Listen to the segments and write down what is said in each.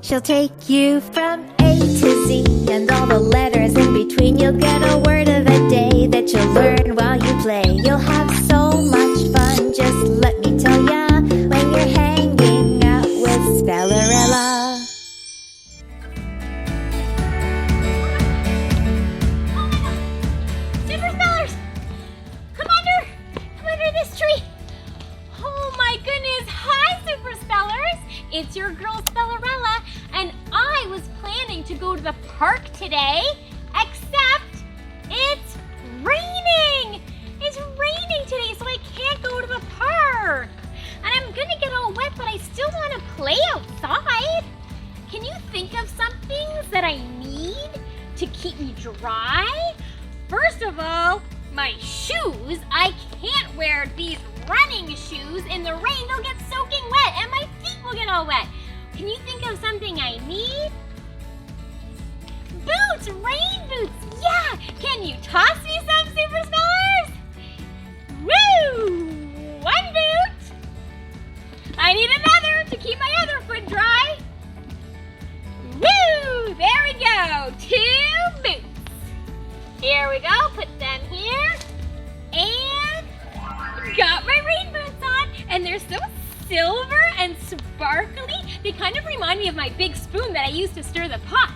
She'll take you from A to Z and all the letters in between. You'll get a word of a day that you'll learn while you play. You'll have so much fun, just let me tell ya, when you're hanging out with Spellerella. Super Spellers! Come under this tree. Oh my goodness, hi Super Spellers! It's your girl Spellerella, and I was planning to go to the park today, except it's raining! It's raining today, so I can't go to the park. And I'm gonna get all wet, but I still want to play outside. Can you think of some things that I need to keep me dry? First of all, my shoes. I can't wear these running shoes in the rain. They'll get soaking wet and my feet will get all wet. Can you think of something I need? Boots! Rain boots! Yeah! Can you toss me some, Super Spellers? Woo! One boot! I need another to keep my other foot dry. Woo! There we go! 2 boots. Here we go, put them here, and got my rain boots on, and they're so silver and sparkly. They kind of remind me of my big spoon that I used to stir the pot.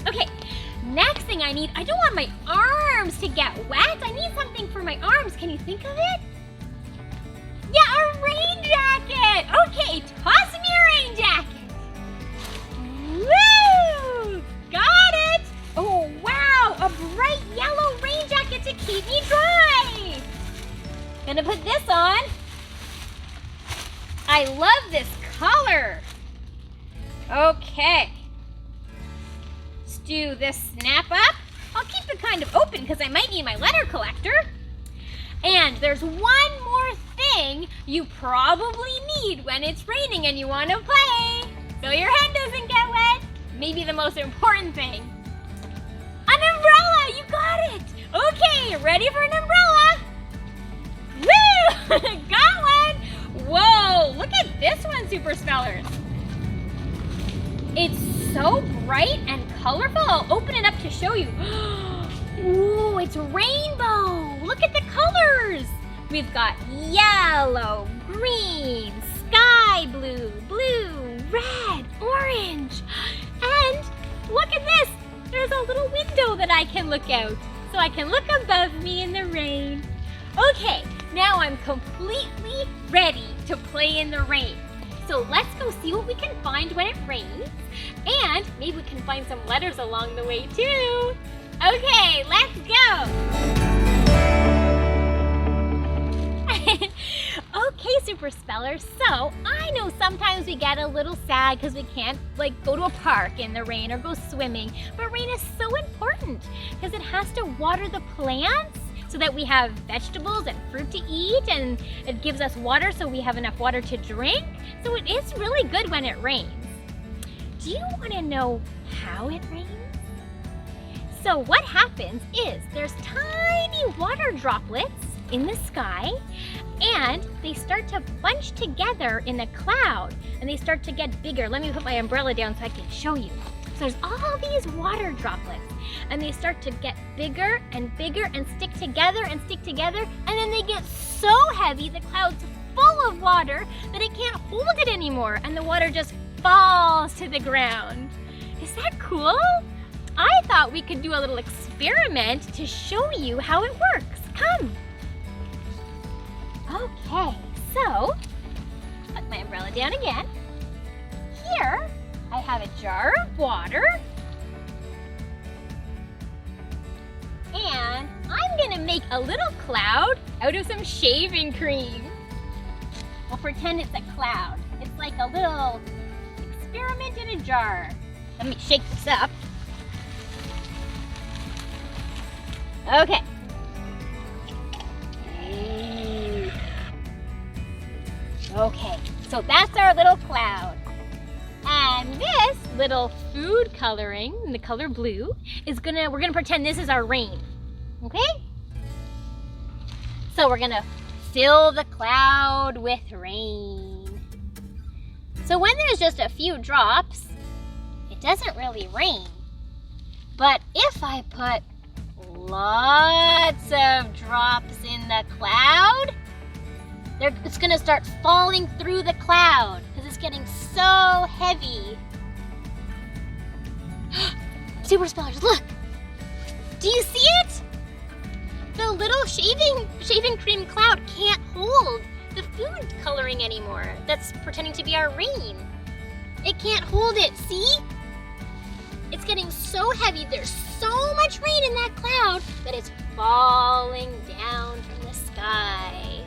Okay, next thing I need, I don't want my arms to get wet. I need something for my arms. Can you think of it? Yeah, a rain jacket. Okay, toss me a rain jacket. Woo! Got it! Oh, wow, a bright yellow rain jacket to keep me dry. Gonna put this on. I love this color. Okay. Let's do this snap up. I'll keep it kind of open because I might need my letter collector. And there's one more thing you probably need when it's raining and you want to play, so your head doesn't get wet. Maybe the most important thing. An umbrella! You got it! Okay, ready for an umbrella? Woo! Got one! Whoa, look at this one, Super Spellers. It's so bright and colorful. I'll open it up to show you. Ooh, it's rainbow. Look at the colors. We've got yellow, green, sky blue, blue, red, orange. And look at this. There's a little window that I can look out. So I can look above me in the rain. Okay, now I'm completely ready to play in the rain. So let's go see what we can find when it rains. And maybe we can find some letters along the way too. Okay, let's go. Okay, Super Spellers, so I know sometimes we get a little sad because we can't go to a park in the rain or go swimming, but rain is so important because it has to water the plants so that we have vegetables and fruit to eat, and it gives us water so we have enough water to drink. So it is really good when it rains. Do you want to know how it rains? So what happens is there's tiny water droplets in the sky, and they start to bunch together in a cloud, and they start to get bigger. Let me put my umbrella down so I can show you. So there's all these water droplets, and they start to get bigger and bigger and stick together, and then they get so heavy, the cloud's full of water, that it can't hold it anymore, and the water just falls to the ground. Is that cool? I thought we could do a little experiment to show you how it works. Come. Okay, so put my umbrella down again. Here, I have a jar of water. And I'm gonna make a little cloud out of some shaving cream. We'll pretend it's a cloud. It's like a little experiment in a jar. Let me shake this up. Okay. Okay, so that's our little cloud. And this little food coloring in the color blue is we're gonna pretend this is our rain. Okay? So we're gonna fill the cloud with rain. So when there's just a few drops, it doesn't really rain. But if I put lots of drops in the cloud, it's gonna start falling through the cloud because it's getting so heavy. Super spellers, look! Do you see it? The little shaving cream cloud can't hold the food coloring anymore. That's pretending to be our rain. It can't hold it, see? It's getting so heavy, there's so much rain in that cloud that it's falling down from the sky.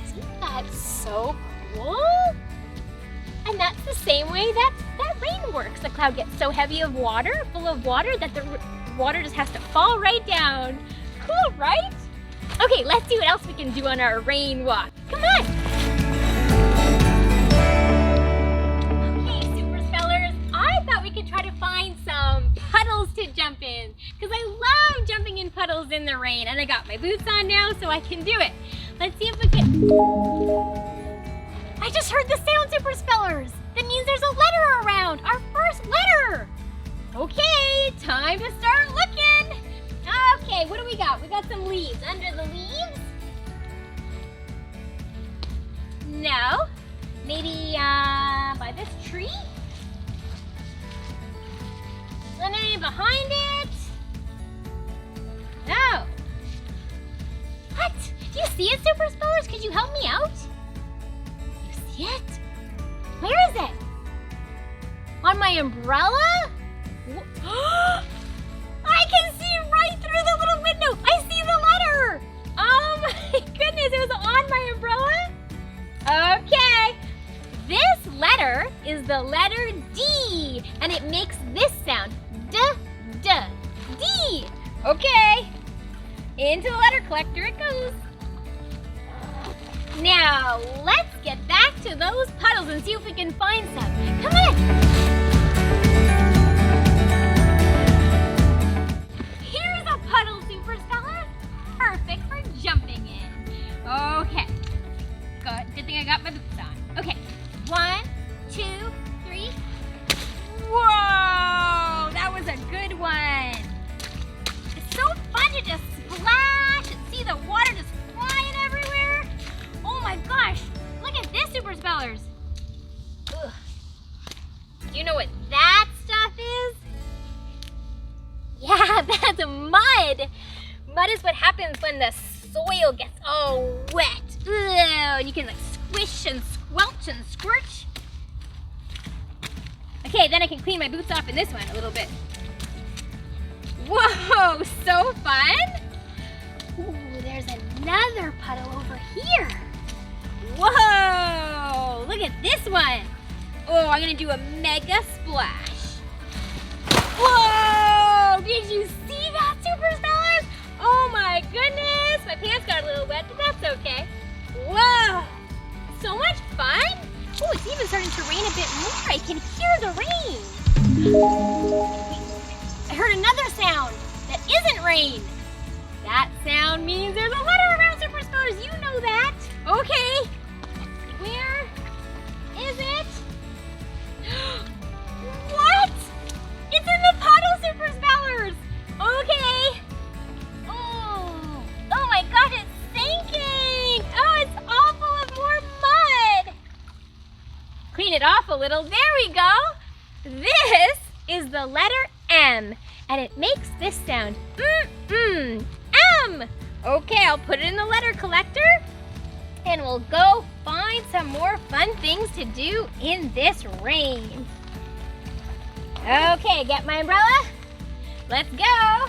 Isn't that so cool? And that's the same way that rain works. The cloud gets so heavy of water, full of water, that the water just has to fall right down. Cool, right? Okay, let's see what else we can do on our rain walk. Come on. Okay, super spellers, I thought we could try to find some puddles to jump in, because I love jumping in puddles in the rain, and I got my boots on now so I can do it. Let's see if we can... I just heard the sound, super spellers. That means there's a letter around, our first letter. Okay, time to start looking. Okay, what do we got? We got some leaves. Under the leaves? No. Maybe by this tree? Maybe behind it? No. What? Do you see it, super spellers? Could you help me out? You see it? Where is it? On my umbrella? I can see right through the little window. I see the letter. Oh my goodness, it was on my umbrella? Okay. This letter is the letter D, and it makes this sound. D, D, D. Okay. Into the letter collector it goes. Now, let's get back to those puddles and see if we can find some. Come on. Puddle, super spellers, perfect for jumping in. Okay, good thing I got my boots on. Okay, 1, 2, 3. Whoa, that was a good one. It's so fun to just splash and see the water just flying everywhere. Oh my gosh, look at this, super spellers. Ugh. Do you know what that stuff is? Yeah, that's mud. Mud is what happens when the soil gets all wet. Ugh, and you can like squish and squelch and squirch. Okay, then I can clean my boots off in this one a little bit. Whoa, so fun. Ooh, there's another puddle over here. Whoa, look at this one. Oh, I'm gonna do a mega splash. Whoa! Did you see that, super spellers? Oh my goodness! My pants got a little wet, but that's okay. Whoa! So much fun! Oh, it's even starting to rain a bit more. I can hear the rain. I heard another sound that isn't rain. That sound means there's a letter around, super spellers. You know that. Okay. Where is it? What? It's in the puddle, super spellers! Okay. Oh my gosh, it's sinking! Oh, it's all full of more mud! Clean it off a little. There we go! This is the letter M, and it makes this sound. M! Okay, I'll put it in the letter collector, and we'll go find some more fun things to do in this rain. Okay, get my umbrella. Let's go.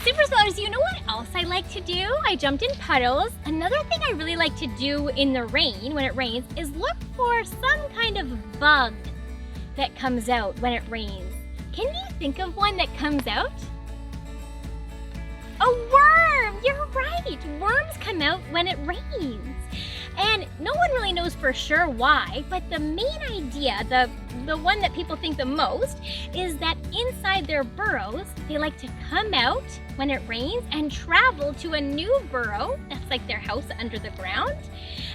Super spellers, you know what else I like to do? I jumped in puddles. Another thing I really like to do in the rain, when it rains, is look for some kind of bug that comes out when it rains. Can you think of one that comes out? A worm! You're right! Worms come out when it rains. And no one really knows knows for sure why, but the main idea, the one that people think the most, is that inside their burrows, they like to come out when it rains and travel to a new burrow. That's like their house under the ground.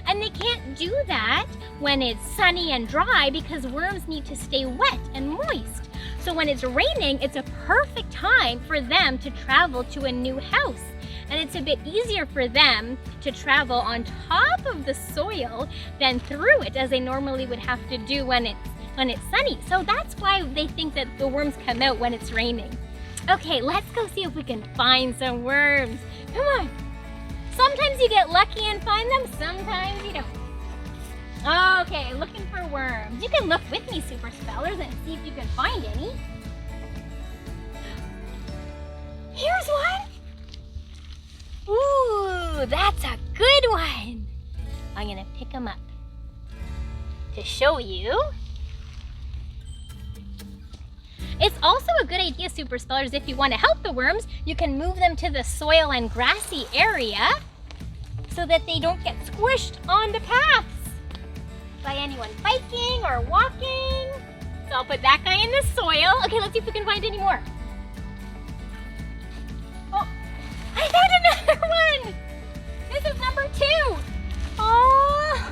And they can't do that when it's sunny and dry because worms need to stay wet and moist. So when it's raining, it's a perfect time for them to travel to a new house. And it's a bit easier for them to travel on top of the soil than through it, as they normally would have to do when it's sunny. So that's why they think that the worms come out when it's raining. Okay, let's go see if we can find some worms. Come on. Sometimes you get lucky and find them, sometimes you don't. Okay, looking for worms. You can look with me, Super Spellers, and see if you can find any. Here's one. Ooh, that's a good one. I'm gonna pick them up to show you. It's also a good idea, Super Spellers, if you want to help the worms, you can move them to the soil and grassy area so that they don't get squished on the paths by anyone biking or walking. So I'll put that guy in the soil. Okay, let's see if we can find any more. Oh, I found another one! This is number 2. Oh,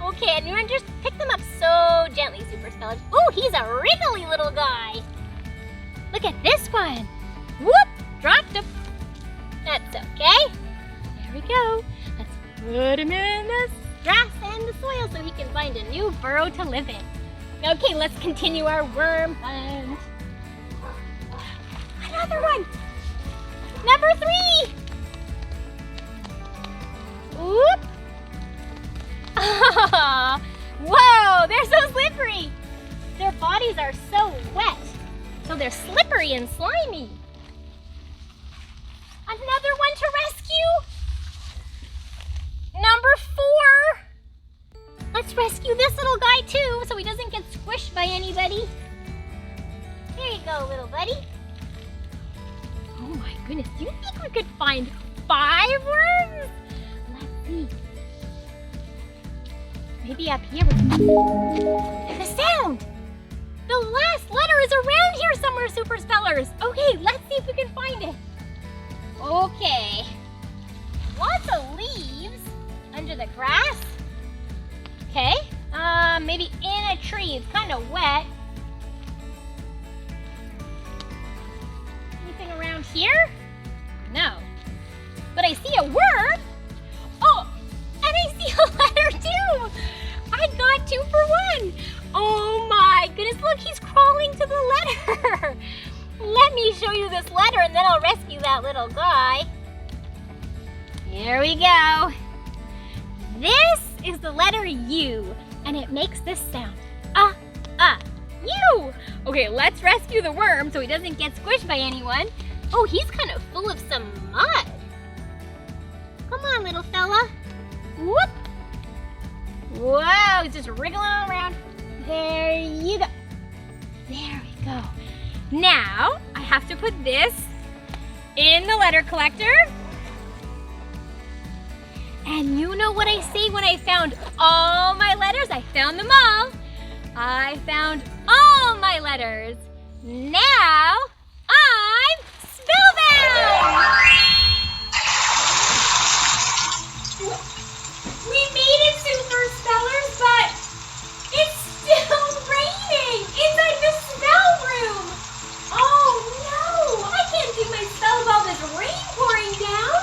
okay, and you're gonna just pick them up so gently, Super Spellers. Oh, he's a wriggly little guy. Look at this one. Whoop, dropped him. That's okay. There we go. Let's put him in the grass and the soil so he can find a new burrow to live in. Okay, let's continue our worm hunt. Another one. Number 3. Whoop. Oh, whoa, they're so slippery. Their bodies are so wet, so they're slippery and slimy. Another one to rescue. Number 4. Let's rescue this little guy too, so he doesn't get squished by anybody. Here you go, little buddy. Oh my goodness, do you think we could find 5 worms? Let's see. Maybe up here. The sound! The last letter is around here somewhere, Super Spellers. Okay, let's see if we can find it. Okay. Lots of leaves under the grass. Okay. Maybe in a tree. It's kind of wet. Anything around here? No. But I see a worm. Oh, and I see a letter too. I got 2 for 1. Oh my goodness, look, he's crawling to the letter. Let me show you this letter and then I'll rescue that little guy. Here we go. This is the letter U, and it makes this sound. U. Okay, let's rescue the worm so he doesn't get squished by anyone. Oh, he's kind of full of some mud. Come on, little fella. Whoop. Whoa, he's just wriggling around. There you go. There we go. Now, I have to put this in the letter collector. And you know what I say when I found all my letters? I found them all. I found all my letters. Now, I'm spellbound! We made it, Super Spellers, but it's still raining inside the spell room. Oh no, I can't do my spell with all this rain pouring down.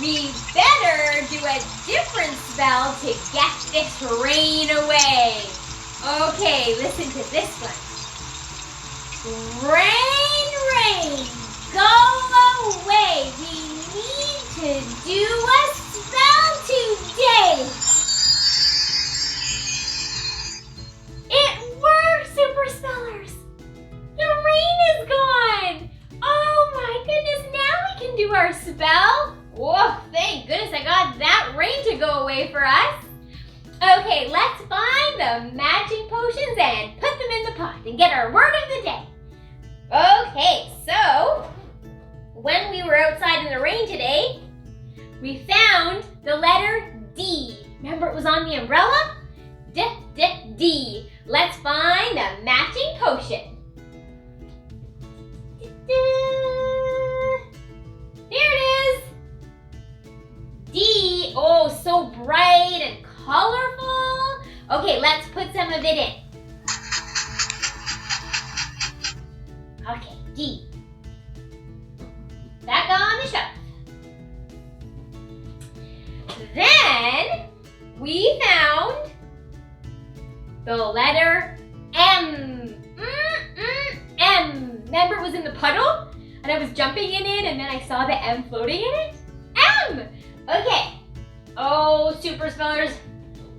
We better do a different spell to get this rain away. Okay, listen to this one. Rain, rain, go away. We need to do a spell today. It worked, Super Spellers. The rain is gone. Oh my goodness, now we can do our spell. Whoa, thank goodness I got that rain to go away for us. Okay, let's find the matching potions and put them in the pot and get our word of the day. Okay, so when we were outside in the rain today, we found the letter D. Remember it was on the umbrella? D. Let's find a matching potion. There it is. D. Oh, so bright and colorful. Okay, let's put some of it in. Okay, D. Back on the shelf. Then we found the letter M. M. Remember it was in the puddle? And I was jumping in it and then I saw the M floating in it? M! Okay. Oh, super spellers,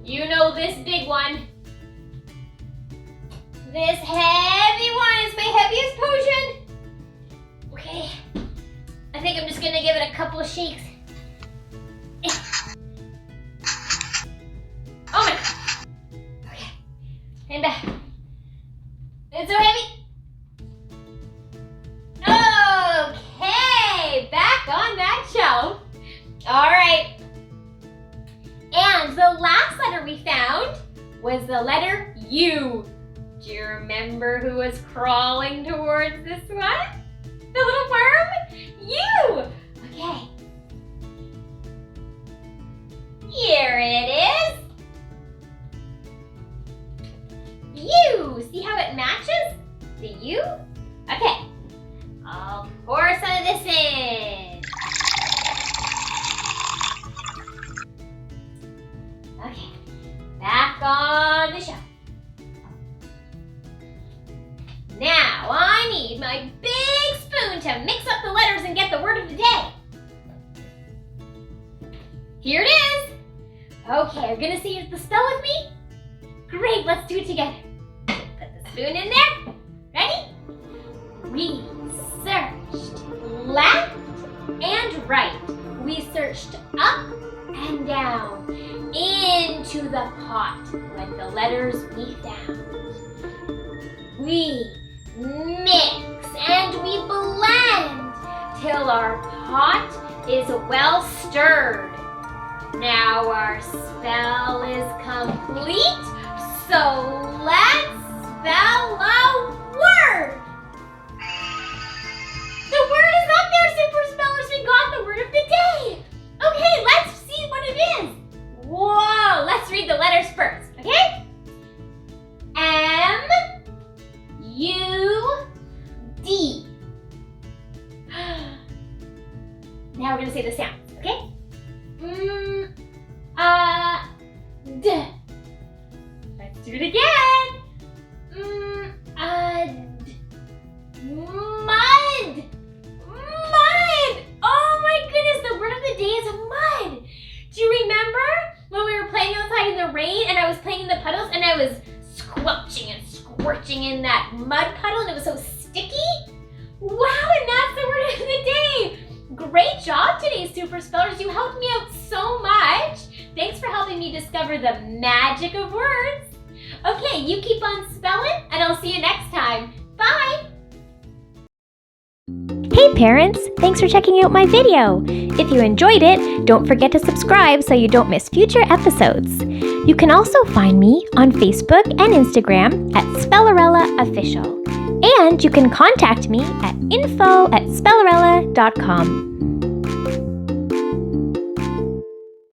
you know this big one. This heavy one is my heaviest potion. Okay. I think I'm just gonna give it a couple of shakes. Oh my God. Okay. And back. It's so heavy. Okay, back on that shelf. All right. And the last letter we found was the letter U. Do you remember who was crawling towards this one? The little worm? U. Okay. Here it is. U. See how it matches? The U? Okay. I'll pour some of this in. Okay. Back on the shelf. Now I need my big spoon to mix up the letters and get the word of the day. Here it is. Okay, are you gonna say the spell with me? Great, let's do it together. Put the spoon in there. Ready? We searched left and right. We searched up and down into the pot with the letters we found. We mix and we blend till our pot is well stirred. Now our spell is complete, so let's spell a word. The word is up there, super spellers. We got the word of the day. Okay, let's see what it is. Whoa, let's read the letters first, okay? M, U, D. Now we're gonna say the sounds, okay? D. Let's do it again. D. Mud. Mud. Oh my goodness, the word of the day is mud. Do you remember when we were playing outside in the rain and I was playing in the puddles and I was squelching and squirching in that mud puddle and it was so sticky? Wow, and that's the word of the day. Great job today, super spellers. You helped me out so much. Thanks for helping me discover the magic of words. Okay, you keep on spelling and I'll see you next time. Bye. Hey parents, thanks for checking out my video. If you enjoyed it, don't forget to subscribe so you don't miss future episodes. You can also find me on Facebook and Instagram at Spellerella Official. And you can contact me at info@spellerella.com.